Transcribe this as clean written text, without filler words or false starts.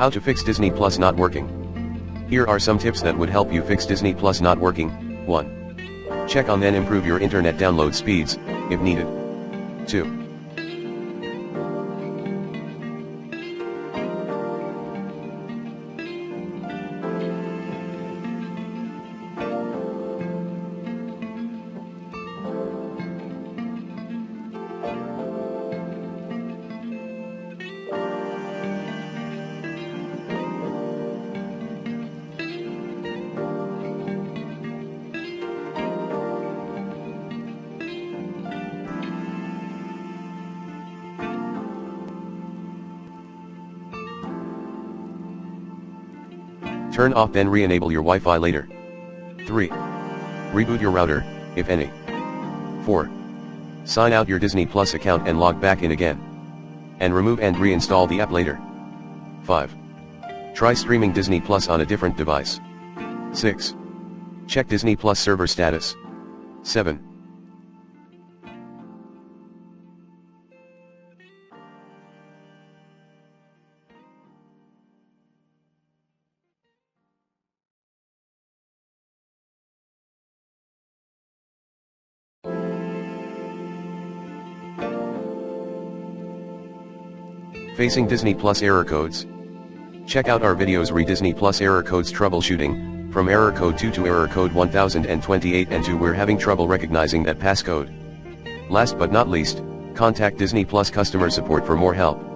How to fix Disney Plus not working. Here are some tips that would help you fix Disney Plus not working. 1. Check on then improve your internet download speeds, if needed. 2. Turn off then re-enable your Wi-Fi later. 3. Reboot your router, if any. 4. Sign out your Disney Plus account and log back in again. And remove and reinstall the app later. 5. Try streaming Disney Plus on a different device. 6. Check Disney Plus server status. 7. Facing Disney Plus error codes. Check out our videos re Disney Plus error codes troubleshooting, from error code 2 to error code 1028 and 2 we're having trouble recognizing that passcode. Last but not least, contact Disney Plus customer support for more help.